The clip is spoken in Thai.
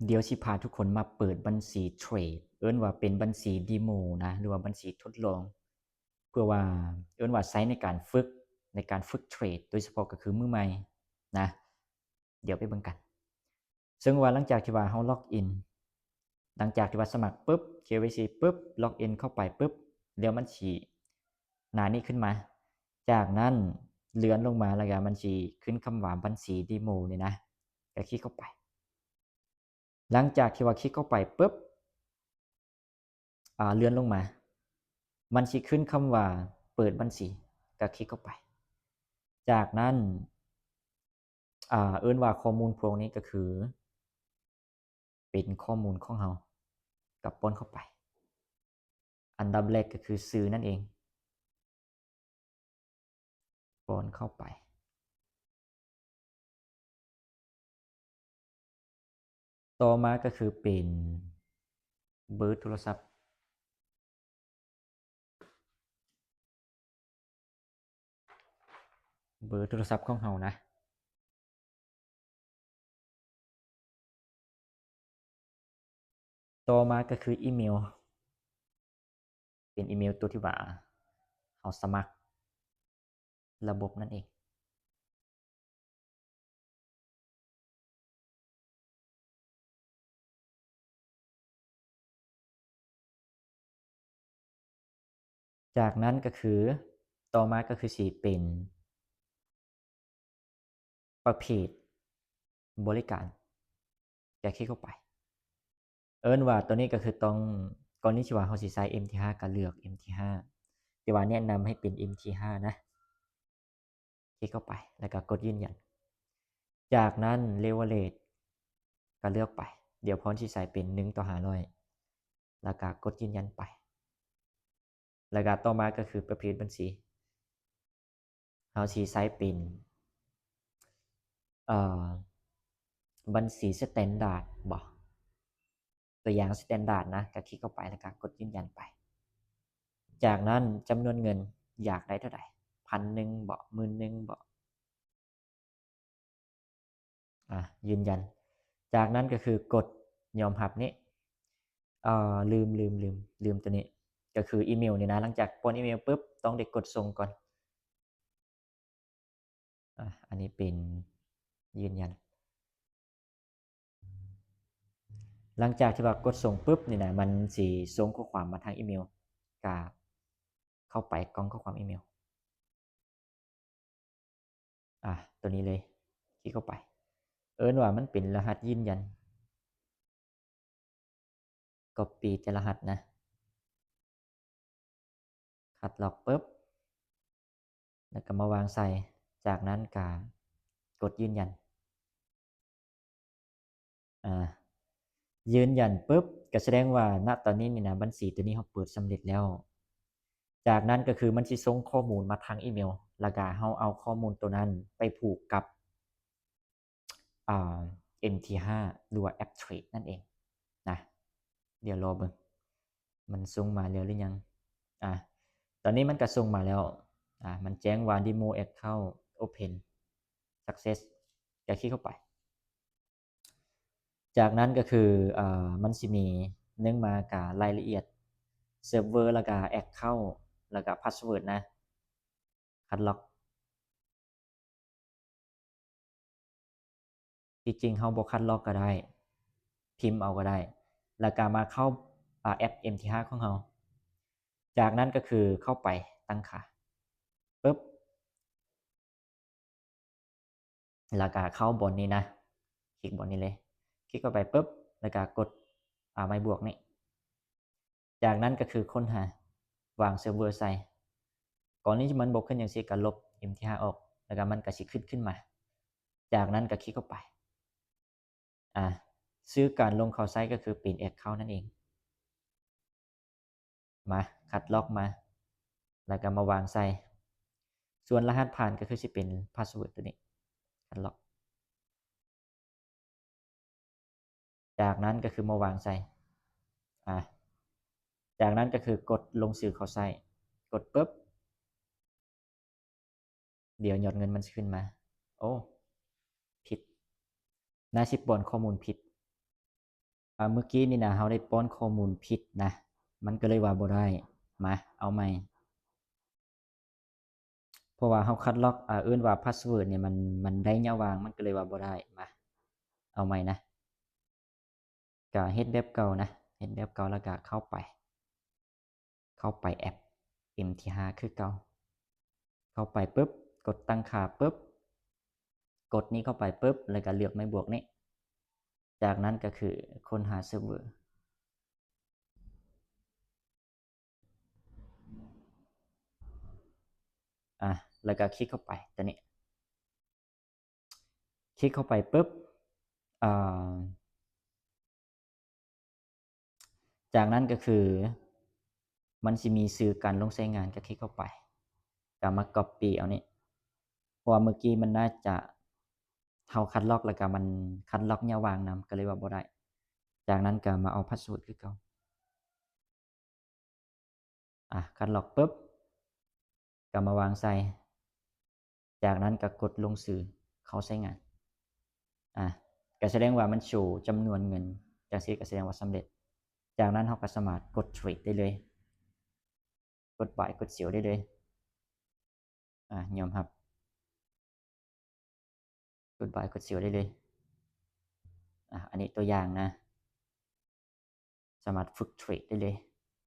เดี๋ยวสิพาทุกคนมาเปิดบัญชีเทรดเอิ้นว่าเป็นบัญชีดีโมนะหรือว่าบัญชีทดลองเพื่อว่าเอิ้นว่าใช้ในการฝึกเทรดโดยเฉพาะก็คือมือใหม่นะเดี๋ยวไปเบิ่งกันซึ่งว่าหลังจากที่ว่าเฮาล็อกอินหลังจากที่ว่าสมัครปุ๊บ KYC ปุ๊บล็อกอินเข้าไปปุ๊บเดี๋ยวมันสิหน้านี้ขึ้นมาจากนั้นเลื่อนลงมาแล้วก็มันสิขึ้นคำว่าบัญชีดีโมนี่นะก็คลิกเข้าไป หลังจากที่ว่าคลิกเข้าไปปุ๊บเลื่อนลงมา มันสิขึ้นคำว่าเปิดบัญชีก็คลิกเข้าไป จากนั้นเอิ้นว่าข้อมูลพวกนี้ก็คือเป็นข้อมูลของเรากับป้นเข้าไป อันดับแรกก็คือชื่อนั่นเองป้นเข้าไป ต่อมาก็คือเป็นเบอร์โทรศัพท์ของเรานะ ต่อมาก็คืออีเมลเป็นอีเมลตัวที่ว่าเราสมัครระบบนั่นเอง จากนั้นก็คือต่อมาก็คือสิเป็นประเภทบริการจะคลิกเข้าไปเอิ้นว่าตัวนี้ก็คือต้องก่อนที่สิว่าเราสิใช้ MT5 ก็เลือก MT5 แต่ว่าแนะนำให้เป็น MT5 นะคลิกเข้าไปแล้วก็กดยืนยันจากนั้น Leverage ก็เลือกไปเดี๋ยวพร้อมสิใส่เป็น1/500แล้วก็กดยืนยันไปแล้วก็ต่อมาก็คือประเภทบัญชีเราสิใช้เป็นบัญชีสแตนดาร์ดบ่ตัวอย่างสแตนดาร์ดนะก็คลิกเข้าไปแล้วก็กดยืนยันไปจากนั้นจำนวนเงินอยากได้เท่าไหร่1,000บ่10,000บ่ยืนยันจากนั้นก็คือกดยอมรับนี้ลืมตัวนี้ก็คืออีเมลนี่นะหลังจากป้อนอีเมลปุ๊บต้องได้กดส่งก่อนอันนี้เป็นยืนยันหลังจากที่ว่ากดส่งปุ๊บนี่นะมันสิส่งข้อความมาทางอีเมลกาเข้าไปกล่องข้อความอีเมลตัวนี้เลยคลิกเข้าไปเอิ้นว่ามันเป็นรหัสยืนยัน copy แต่รหัสนะคัดลอกปุ๊บแล้วก็มาวางใส่จากนั้นก็กดยืนยันยืนยันปุ๊บก็แสดงว่าณตอนนี้นี่นะบัญชีตัวนี้เราเปิดสำเร็จแล้วจากนั้นก็คือมันสิส่งข้อมูลมาทางอีเมลแล้วก็เราเอาข้อมูลตัวนั้นไปผูกกับMT5 หรือว่าแอปเทรดนั่นเองนะเดี๋ยวรอเบิ่งมันส่งมาแล้วหรือยังตอนนี้มันก็ส่งมาแล้วมันแจ้งว่า Demo Account Open Success จะคลิกเข้าไปจากนั้นก็คือมันสิมีเนื่องมากับรายละเอียดเซิร์ฟเวอร์แล้วก็แอคเคาท์แล้วก็พาสเวิร์ดนะคัดล็อกที่จริงเฮาบ่คัดล็อกก็ได้พิมพ์เอาก็ได้แล้วก็มาเข้าแอป MT5 ของเฮาจากนั้นก็คือเข้าไปตั้งค่าปึ๊บแล้วก็เข้าบนนี้นะคลิกบนนี้เลยคลิกเข้าไปปึ๊บแล้วก็กดไม้บวกนี่จากนั้นก็คือค้นหาวางเซิร์ฟเวอร์ใส่ก่อนนี้มันบกขึ้นอย่างซี่ก็ลบ MT5 ออกแล้วก็มันก็สิขึ้นมาจากนั้นก็คลิกเข้าไปซื้อการลงเข้าไซต์ก็คือปิดแอคเคาท์นั่นเองมาคัดล็อกมาแล้วก็มาวางใส่ส่วนรหัสผ่านก็คือสิเป็นพาสเวิร์ดตัวนี้คัดล็อกจากนั้นก็คือมาวางใส่จากนั้นก็คือกดลงสื่อเข้าไซต์กดปุ๊บเดี๋ยวยอดเงินมันขึ้นมาโอ้ผิดหน้าชิปบนข้อมูลผิด เมื่อกี้นี่นะเราได้ป้อนข้อมูลผิดนะมันก็เลยว่าบ่ได้มาเอาใหม่เพราะว่าเราคัดลอกเอิ้นว่าพาสเวิร์ดเนี่ยมันได้ยะวางมันก็เลยว่าบ่ได้มาเอาใหม่นะก็เฮ็ดแบบเก่านะเฮ็ดแบบเก่าแล้วก็เข้าไปแอป MT5 คือเก่าเข้าไปปึ๊บกดตั้งค่าปึ๊บกดนี้เข้าไปปึ๊บแล้วก็เลือกไม้บวกนี้จากนั้นก็คือค้นหาเซิร์ฟเวอร์แล้วก็คลิกเข้าไปตัวนี้คลิกเข้าไปปึ๊บจากนั้นก็คือมันสิมีชื่อการลงใช้งานก็คลิกเข้าไปก็มา copy เอานี่เพราะว่าเมื่อกี้มันน่าจะเราคัดลอกแล้วก็มันคัดลอกยะวางนำก็เลยว่าบ่ได้จากนั้นก็มาเอาพาสเวิร์ดคือเก่าคัดลอกปึ๊บก็มาวางใส่จากนั้นก็กดลงชื่อเข้าใช้งานก็แสดงว่ามันโชว์จำนวนเงินจังซี่ก็แสดงว่าสำเร็จจากนั้นเราก็สามารถกดเทรดได้เลยกด buy กด sell ได้เลยยอมรับกด buy กด sell ได้เลยอันนี้ตัวอย่างนะสามารถฝึกเทรดได้เลย